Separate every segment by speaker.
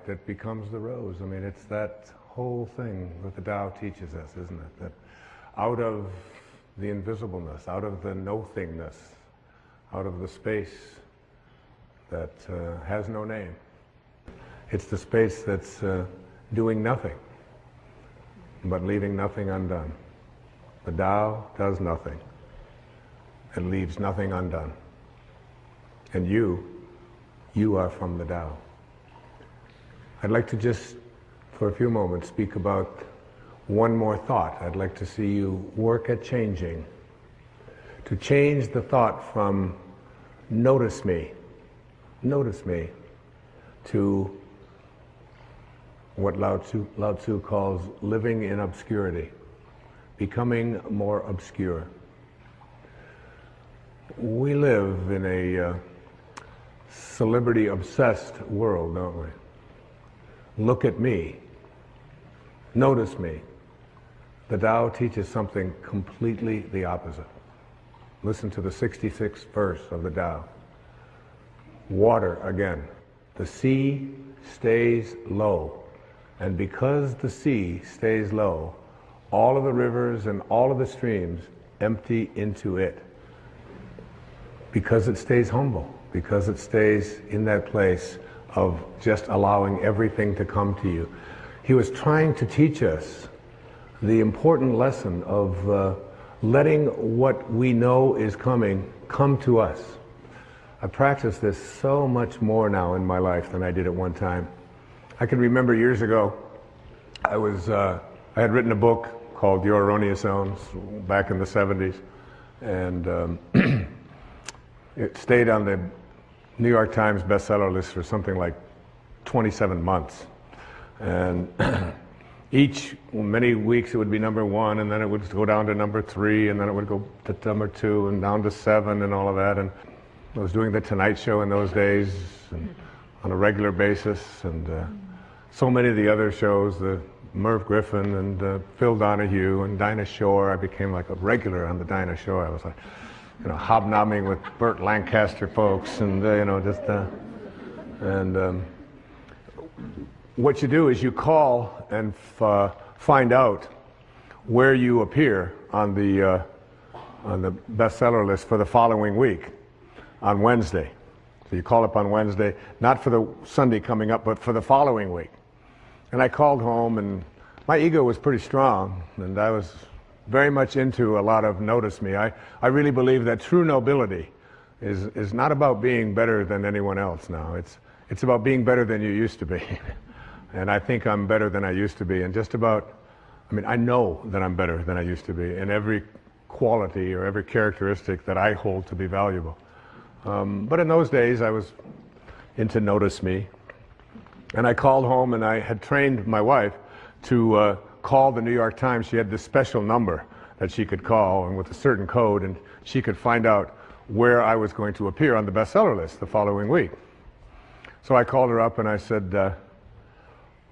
Speaker 1: that becomes the rose. I mean, it's that whole thing that the Tao teaches us, isn't it? That out of the invisibleness, out of the no-thingness, out of the space that has no name, it's the space that's doing nothing, but leaving nothing undone. The Tao does nothing and leaves nothing undone. And you are from the Tao. I'd like to just, for a few moments, speak about one more thought. I'd like to see you work at changing. To change the thought from notice me, to what Lao Tzu calls living in obscurity, becoming more obscure. We live in a celebrity-obsessed world, don't we? Look at me. Notice me. The Tao teaches something completely the opposite. Listen to the 66th verse of the Tao. Water again. The sea stays low. And because the sea stays low, all of the rivers and all of the streams empty into it. Because it stays humble. Because it stays in that place of just allowing everything to come to you. He was trying to teach us the important lesson of letting what we know is coming come to us. I practice this so much more now in my life than I did at one time. I can remember years ago, I had written a book called Your Erroneous Zones back in the 70s, and it stayed on the New York Times bestseller list for something like 27 months. And many weeks it would be number 1, and then it would go down to number 3, and then it would go to number 2, and down to 7, and all of that. And I was doing the Tonight Show in those days, and on a regular basis, and so many of the other shows, the Merv Griffin and Phil Donahue and Dinah Shore. I became like a regular on the Dinah Shore. I was like, hobnobbing with Burt Lancaster folks, and what you do is you call and find out where you appear on the bestseller list for the following week on Wednesday. So you call up on Wednesday, not for the Sunday coming up, but for the following week. And I called home, and my ego was pretty strong, and I was very much into a lot of notice me. I really believe that true nobility is not about being better than anyone else now. It's about being better than you used to be. And I think I'm better than I used to be. And I know that I'm better than I used to be in every quality or every characteristic that I hold to be valuable. But in those days, I was into notice me. And I called home, and I had trained my wife to call the New York Times. She had this special number that she could call, and with a certain code, and she could find out where I was going to appear on the bestseller list the following week. So I called her up and I said,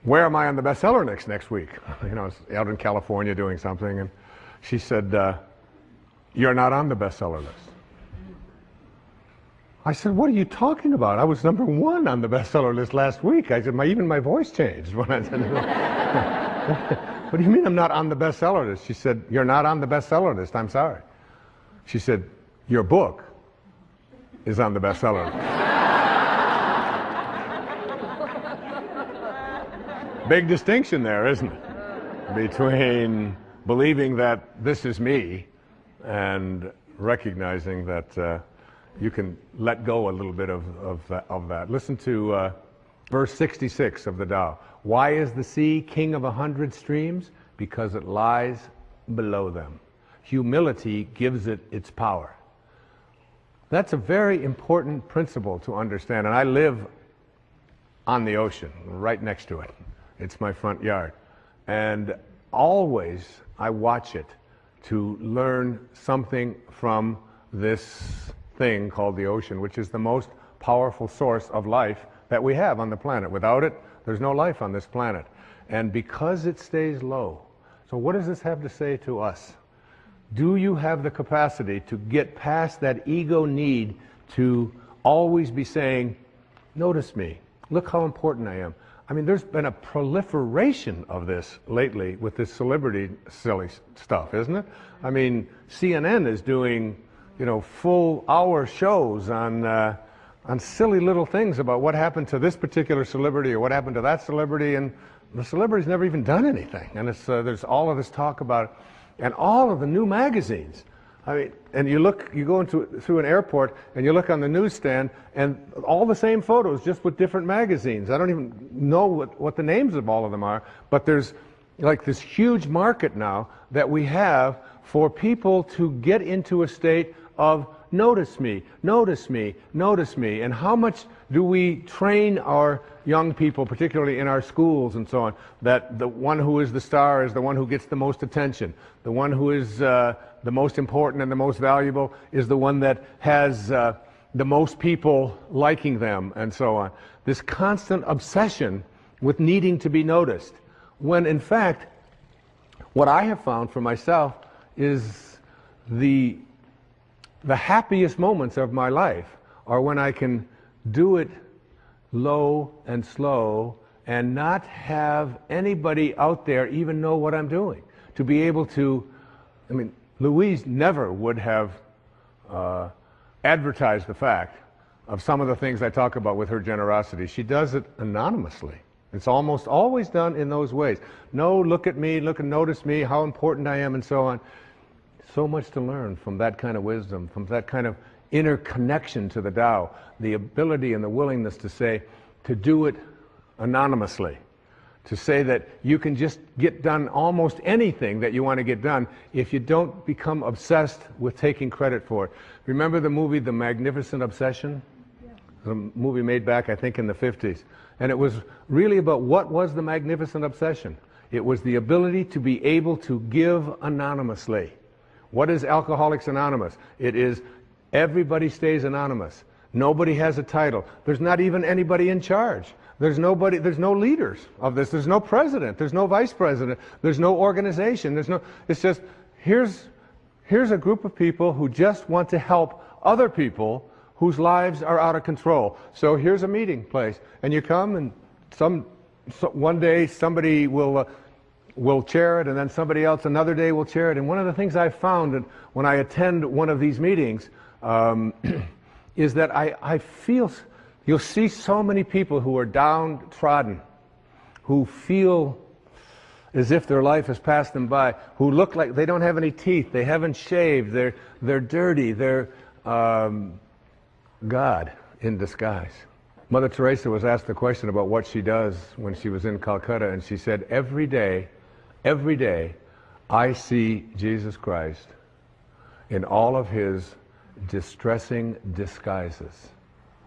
Speaker 1: where am I on the bestseller next week? I was out in California doing something, and she said, you're not on the bestseller list. I said, what are you talking about? I was number 1 on the bestseller list last week. I said, even my voice changed when I said, what do you mean I'm not on the bestseller list? She said, you're not on the bestseller list, I'm sorry. She said, your book is on the bestseller list. Big distinction there, isn't it? Between believing that this is me and recognizing that you can let go a little bit of that. Listen to verse 66 of the Tao. Why is the sea king of 100 streams? Because it lies below them. Humility gives it its power. That's a very important principle to understand. And I live on the ocean, right next to it. It's my front yard. And always I watch it to learn something from this thing called the ocean, which is the most powerful source of life that we have on the planet. Without it, there's no life on this planet. And because it stays low, so what does this have to say to us? Do you have the capacity to get past that ego need to always be saying, notice me, look how important I am. I mean, there's been a proliferation of this lately with this celebrity silly stuff, isn't it? I mean, CNN is doing, full hour shows on silly little things about what happened to this particular celebrity or what happened to that celebrity, and the celebrity's never even done anything. And there's all of this talk about it, and all of the new magazines. I mean, and you go through an airport and you look on the newsstand and all the same photos, just with different magazines. I don't even know what the names of all of them are, but there's like this huge market now that we have for people to get into a state of notice me, notice me, notice me. And how much do we train our young people, particularly in our schools and so on, that the one who is the star is the one who gets the most attention. The one who is the most important and the most valuable is the one that has the most people liking them and so on. This constant obsession with needing to be noticed. When in fact, what I have found for myself is the happiest moments of my life are when I can do it low and slow and not have anybody out there even know what I'm doing. To be able to, I mean, Louise never would have advertised the fact of some of the things I talk about with her generosity. She does it anonymously. It's almost always done in those ways. No, look at me, look and notice me, how important I am, and so on. So much to learn from that kind of wisdom, from that kind of inner connection to the Tao, the ability and the willingness to do it anonymously, to say that you can just get done almost anything that you want to get done if you don't become obsessed with taking credit for it. Remember the movie The Magnificent Obsession? Yeah. A movie made back, I think, in the 50s. And it was really about what was the magnificent obsession. It was the ability to be able to give anonymously. What is Alcoholics Anonymous? It is everybody stays anonymous. Nobody has a title. There's not even anybody in charge. There's no leaders of this. There's no president. There's no vice president. There's no organization. It's just, here's a group of people who just want to help other people whose lives are out of control. So here's a meeting place. And you come and one day somebody will chair it, and then somebody else another day will chair it. And one of the things I've found when I attend one of these meetings is that I feel, you'll see so many people who are downtrodden, who feel as if their life has passed them by, who look like they don't have any teeth, they haven't shaved, they're dirty, they're God in disguise. Mother Teresa was asked the question about what she does when she was in Calcutta, and she said, every day, I see Jesus Christ in all of his distressing disguises.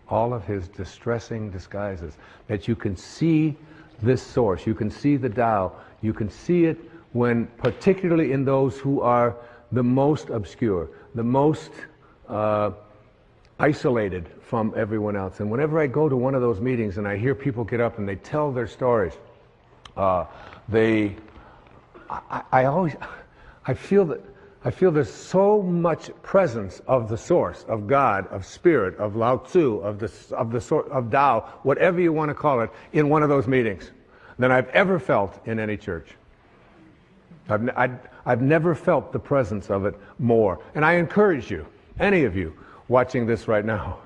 Speaker 1: All of his distressing disguises. That you can see this source, you can see the Tao, you can see it when, particularly in those who are the most obscure, the most isolated from everyone else. And whenever I go to one of those meetings and I hear people get up and they tell their stories, I feel there's so much presence of the source, of God, of Spirit, of Lao Tzu, of Tao, whatever you want to call it, in one of those meetings than I've ever felt in any church. I've never felt the presence of it more. And I encourage you, any of you watching this right now,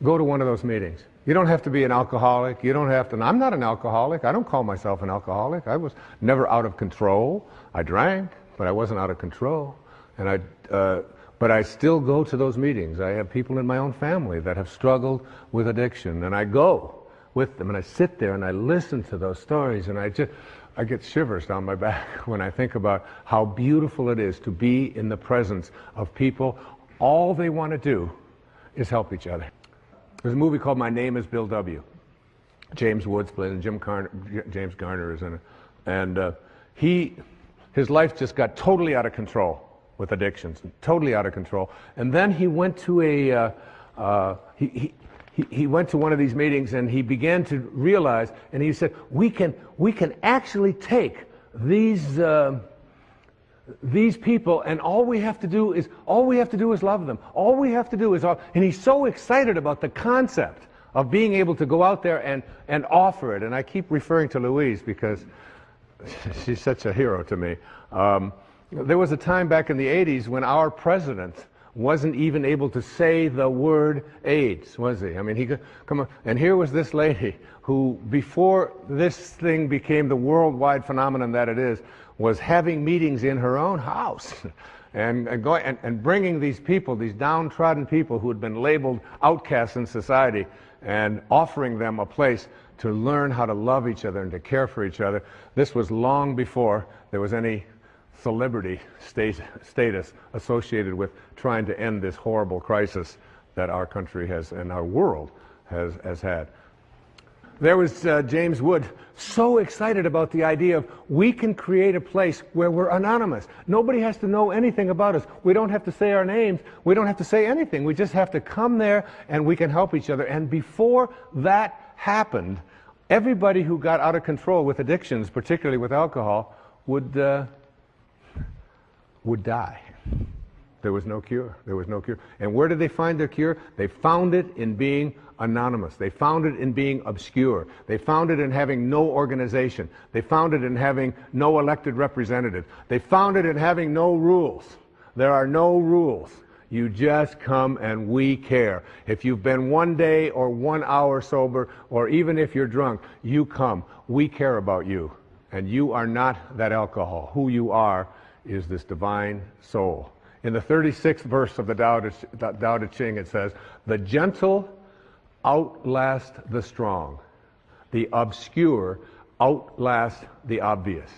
Speaker 1: go to one of those meetings. You don't have to be an alcoholic. You don't have to. I'm not an alcoholic. I don't call myself an alcoholic. I was never out of control. I drank, but I wasn't out of control. And but I still go to those meetings. I have people in my own family that have struggled with addiction, and I go with them, and I sit there and I listen to those stories, and I get shivers down my back when I think about how beautiful it is to be in the presence of people. All they want to do is help each other. There's a movie called My Name is Bill W. James Woods played, and James Garner is in it. And his life just got totally out of control with addictions, totally out of control. And then he went to he went to one of these meetings, and he began to realize, and he said, we can actually take these people, and all we have to do is love them. All we have to do is, and he's so excited about the concept of being able to go out there and offer it. And I keep referring to Louise because she's such a hero to me. There was a time back in the 80s when our president wasn't even able to say the word AIDS, was he? I mean, he could come on, and here was this lady who, before this thing became the worldwide phenomenon that it is, was having meetings in her own house and bringing these people, these downtrodden people who had been labeled outcasts in society, and offering them a place to learn how to love each other and to care for each other. This was long before there was any celebrity status associated with trying to end this horrible crisis that our country has and our world has had. There was James Wood, so excited about the idea of we can create a place where we're anonymous. Nobody has to know anything about us. We don't have to say our names. We don't have to say anything. We just have to come there and we can help each other. And before that happened, everybody who got out of control with addictions, particularly with alcohol, would die. There was no cure. There was no cure. And where did they find their cure? They found it in being anonymous. They found it in being obscure. They found it in having no organization. They found it in having no elected representative. They found it in having no rules. There are no rules. You just come and we care. If you've been 1 day or 1 hour sober, or even if you're drunk, you come. We care about you. And you are not that alcohol. Who you are is this divine soul. In the 36th verse of the Tao Te Ching, it says, "The gentle outlast the strong. The obscure outlast the obvious."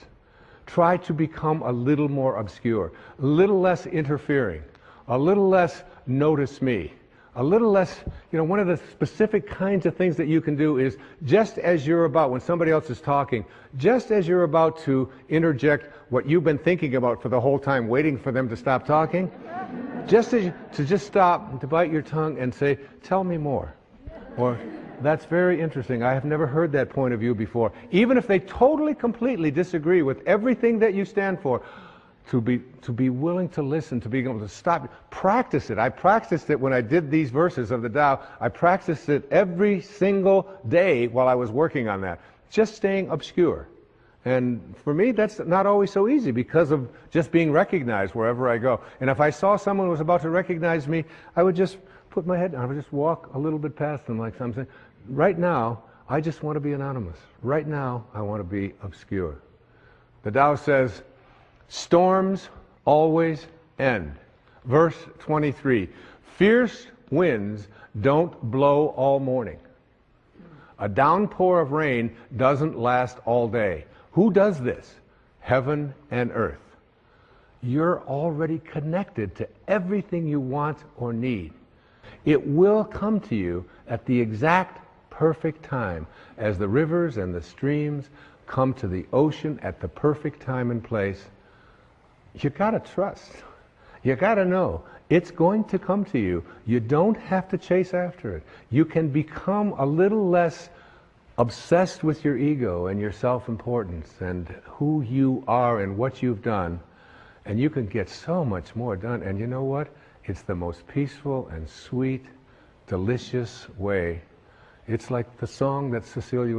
Speaker 1: Try to become a little more obscure, a little less interfering, a little less notice me, a little less, one of the specific kinds of things that you can do is just as you're about, when somebody else is talking, just as you're about to interject what you've been thinking about for the whole time, waiting for them to stop talking, just stop, to bite your tongue and say, "Tell me more." Or, "That's very interesting. I have never heard that point of view before." Even if they totally, completely disagree with everything that you stand for, to be willing to listen, to be able to stop. Practice it. I practiced it when I did these verses of the Tao. I practiced it every single day while I was working on that. Just staying obscure. And for me, that's not always so easy because of just being recognized wherever I go. And if I saw someone who was about to recognize me, I would just put my head down. I would just walk a little bit past them like something. Right now, I just want to be anonymous. Right now, I want to be obscure. The Tao says, storms always end. Verse 23, fierce winds don't blow all morning. A downpour of rain doesn't last all day. Who does this? Heaven and earth. You're already connected to everything you want or need. It will come to you at the exact perfect time, as the rivers and the streams come to the ocean at the perfect time and place. You gotta trust. You gotta know it's going to come to you. You don't have to chase after it. You can become a little less obsessed with your ego and your self-importance and who you are and what you've done, and you can get so much more done. And you know what? It's the most peaceful and sweet, delicious way. It's like the song that Cecilia was